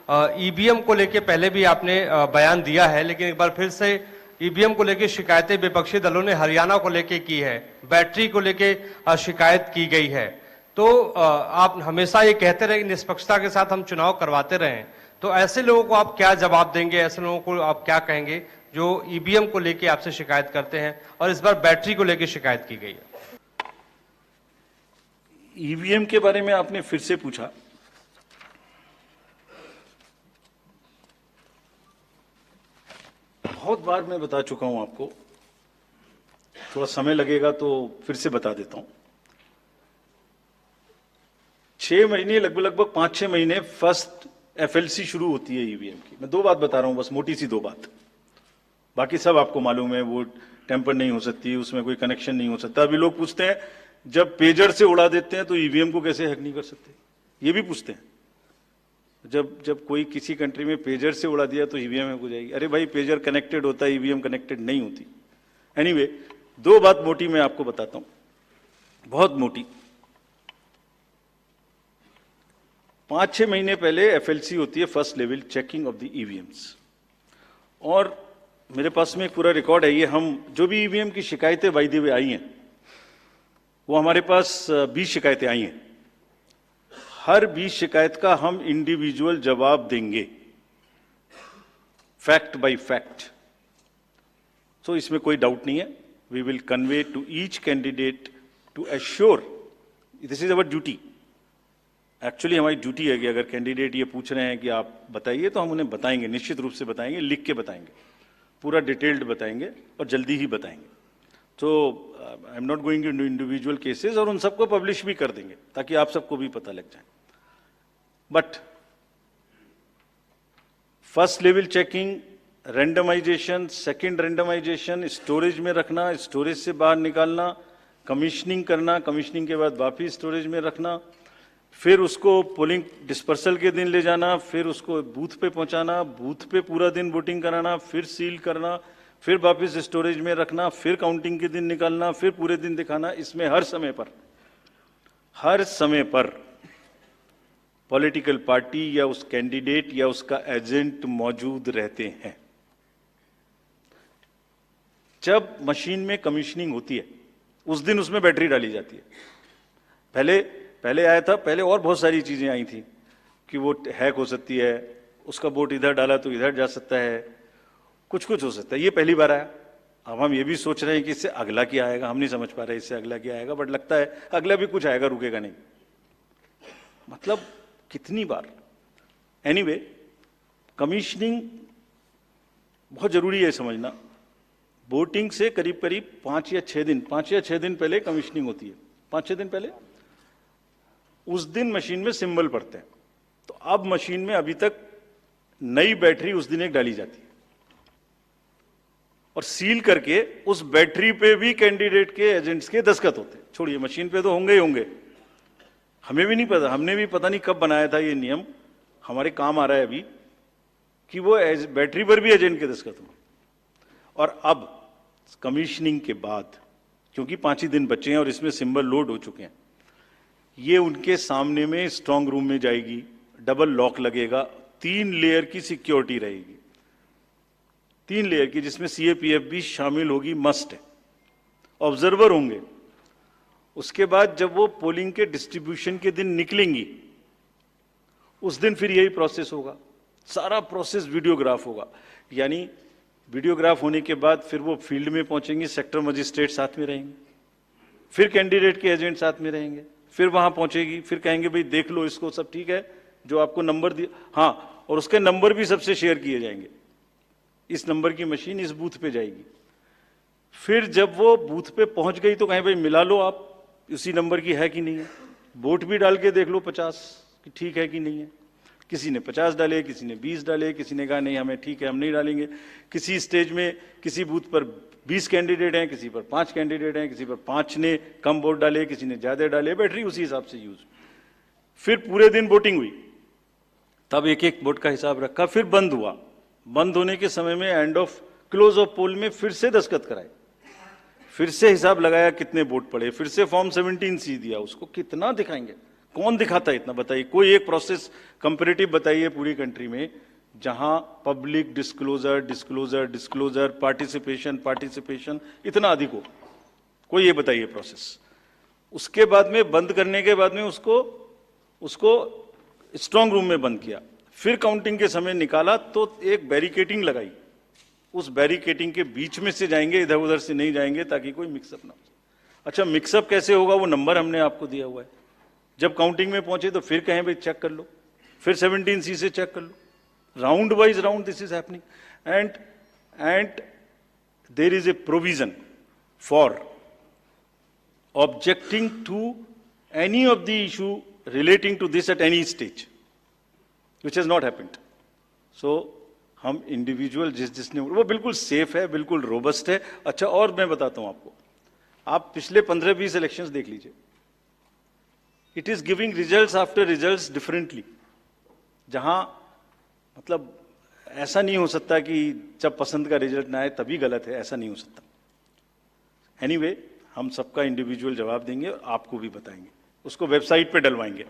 EVM को लेके पहले भी आपने बयान दिया है, लेकिन एक बार फिर से ईवीएम को लेके शिकायतें विपक्षी दलों ने हरियाणा को लेके की है, बैटरी को लेके शिकायत की गई है। तो आप हमेशा ये कहते रहे कि निष्पक्षता के साथ हम चुनाव करवाते रहे, तो ऐसे लोगों को आप क्या जवाब देंगे, ऐसे लोगों को आप क्या कहेंगे जो ईवीएम को लेके आपसे शिकायत करते हैं और इस बार बैटरी को लेके शिकायत की गई है? ईवीएम के बारे में आपने फिर से पूछा। बहुत बार मैं बता चुका हूं आपको, थोड़ा समय लगेगा तो फिर से बता देता हूं। 6 महीने लगभग 5-6 महीने फर्स्ट एफएलसी शुरू होती है ईवीएम की। मैं 2 बात बता रहा हूं, बस मोटी सी 2 बात, बाकी सब आपको मालूम है। वो टेम्पर नहीं हो सकती, उसमें कोई कनेक्शन नहीं हो सकता। अभी लोग पूछते हैं जब पेजर से उड़ा देते हैं तो ईवीएम को कैसे हैक नहीं कर सकते, ये भी पूछते हैं। जब कोई किसी कंट्री में पेजर से उड़ा दिया तो ईवीएम हैक हो जाएगी। अरे भाई, पेजर कनेक्टेड होता है, ईवीएम कनेक्टेड नहीं होती। एनीवे, 2 बात मोटी मैं आपको बताता हूं, बहुत मोटी। 5-6 महीने पहले एफएलसी होती है, first level checking of the EVMs, और मेरे पास में एक पूरा रिकॉर्ड है। ये हम जो भी ईवीएम की शिकायतें बाय द वे आई हैं, वो हमारे पास 20 शिकायतें आई हैं। हर 20 शिकायत का हम इंडिविजुअल जवाब देंगे, फैक्ट बाय फैक्ट। तो इसमें कोई डाउट नहीं है। We will convey to each candidate to assure, this is our duty. Actually हमारी ड्यूटी है कि अगर कैंडिडेट ये पूछ रहे हैं कि आप बताइए, तो हम उन्हें बताएंगे, निश्चित रूप से बताएंगे, लिख के बताएंगे, पूरा डिटेल्ड बताएंगे और जल्दी ही बताएंगे। तो I am not going into individual cases, और उन सबको पब्लिश भी कर देंगे ताकि आप सबको भी पता लग जाए। But first level checking, randomization, second randomization, storage में रखना, स्टोरेज से बाहर निकालना, कमीशनिंग करना, कमीशनिंग के बाद वापिस स्टोरेज में रखना, फिर उसको पोलिंग डिस्पर्सल के दिन ले जाना, फिर उसको बूथ पे पहुंचाना, बूथ पे पूरा दिन वोटिंग कराना, फिर सील करना, फिर वापस स्टोरेज में रखना, फिर काउंटिंग के दिन निकालना, फिर पूरे दिन दिखाना। इसमें हर समय पर पॉलिटिकल पार्टी या उस कैंडिडेट या उसका एजेंट मौजूद रहते हैं। जब मशीन में कमीशनिंग होती है, उस दिन उसमें बैटरी डाली जाती है। पहले आया था, पहले और बहुत सारी चीजें आई थी कि वो हैक हो सकती है, उसका वोट इधर डाला तो इधर जा सकता है, कुछ हो सकता है। ये पहली बार आया। अब हम ये भी सोच रहे हैं कि इससे अगला क्या आएगा, हम नहीं समझ पा रहे इससे अगला क्या आएगा, बट लगता है अगला भी कुछ आएगा, रुकेगा नहीं। मतलब कितनी बार। एनीवे, कमीशनिंग बहुत जरूरी है समझना। वोटिंग से करीब 5 या 6 दिन पहले कमीशनिंग होती है। 5-6 दिन पहले उस दिन मशीन में सिंबल पड़ते हैं। तो अब मशीन में अभी तक नई बैटरी उस दिन एक डाली जाती है, और सील करके उस बैटरी पे भी कैंडिडेट के एजेंट्स के दस्तखत होते हैं। छोड़िए, मशीन पे तो होंगे ही होंगे, हमें भी नहीं पता, हमने भी पता नहीं कब बनाया था ये नियम, हमारे काम आ रहा है अभी कि वो बैटरी पर भी एजेंट के दस्तखत हों। और अब कमीशनिंग के बाद, क्योंकि 5 ही दिन बचे हैं और इसमें सिंबल लोड हो चुके हैं, ये उनके सामने में स्ट्रांग रूम में जाएगी, डबल लॉक लगेगा, 3 लेयर की सिक्योरिटी रहेगी, 3 लेयर की, जिसमें सीएपीएफ भी शामिल होगी, मस्ट है। ऑब्जर्वर होंगे। उसके बाद जब वो पोलिंग के डिस्ट्रीब्यूशन के दिन निकलेंगी, उस दिन फिर यही प्रोसेस होगा। सारा प्रोसेस वीडियोग्राफ होगा, यानी वीडियोग्राफ होने के बाद फिर वो फील्ड में पहुंचेंगे, सेक्टर मजिस्ट्रेट साथ में रहेंगे, फिर कैंडिडेट के एजेंट साथ में रहेंगे, फिर वहां पहुंचेगी, फिर कहेंगे भाई देख लो इसको, सब ठीक है, जो आपको नंबर दिया, हाँ, और उसके नंबर भी सबसे शेयर किए जाएंगे। इस नंबर की मशीन इस बूथ पे जाएगी। फिर जब वो बूथ पे पहुंच गई तो कहें भाई मिला लो आप, उसी नंबर की है कि नहीं है, वोट भी डाल के देख लो 50 कि ठीक है कि नहीं है। किसी ने 50 डाले, किसी ने 20 डाले, किसी ने कहा नहीं हमें ठीक है, हम नहीं डालेंगे। किसी स्टेज में किसी बूथ पर 20 कैंडिडेट हैं, किसी पर 5 कैंडिडेट हैं, किसी पर 5 ने कम वोट डाले, किसी ने ज्यादा डाले, बैटरी उसी हिसाब से यूज। फिर पूरे दिन वोटिंग हुई, तब एक एक वोट का हिसाब रखा, फिर बंद हुआ। बंद होने के समय में एंड ऑफ क्लोज ऑफ पोल में फिर से दस्तखत कराए, फिर से हिसाब लगाया कितने वोट पड़े, फिर से फॉर्म 17C दिया। उसको कितना दिखाएंगे, कौन दिखाता है इतना, बताइए कोई एक प्रोसेस कंपैरेटिव बताइए पूरी कंट्री में जहां public disclosure disclosure disclosure participation participation इतना अधिक हो, कोई ये बताइए प्रोसेस। उसके बाद में बंद करने के बाद में उसको स्ट्रांग रूम में बंद किया, फिर काउंटिंग के समय निकाला तो एक बैरिकेटिंग लगाई, उस बैरिकेटिंग के बीच में से जाएंगे, इधर उधर से नहीं जाएंगे ताकि कोई मिक्सअप ना हो। अच्छा मिक्सअप कैसे होगा, वो नंबर हमने आपको दिया हुआ है, जब काउंटिंग में पहुंचे तो फिर कहें भाई चेक कर लो, फिर 17C से चेक कर लो, round wise round this is happening and there is a provision for objecting to any of the issue relating to this at any stage, which has not happened. So हम individual जिसने वो बिल्कुल safe है, बिल्कुल robust है। अच्छा और मैं बताता हूं आपको, आप पिछले 15-20 इलेक्शंस देख लीजिए, it is giving results after results differently, जहां मतलब ऐसा नहीं हो सकता कि जब पसंद का रिजल्ट ना आए तभी गलत है, ऐसा नहीं हो सकता। एनीवे हम सबका इंडिविजुअल जवाब देंगे और आपको भी बताएंगे, उसको वेबसाइट पे डलवाएंगे।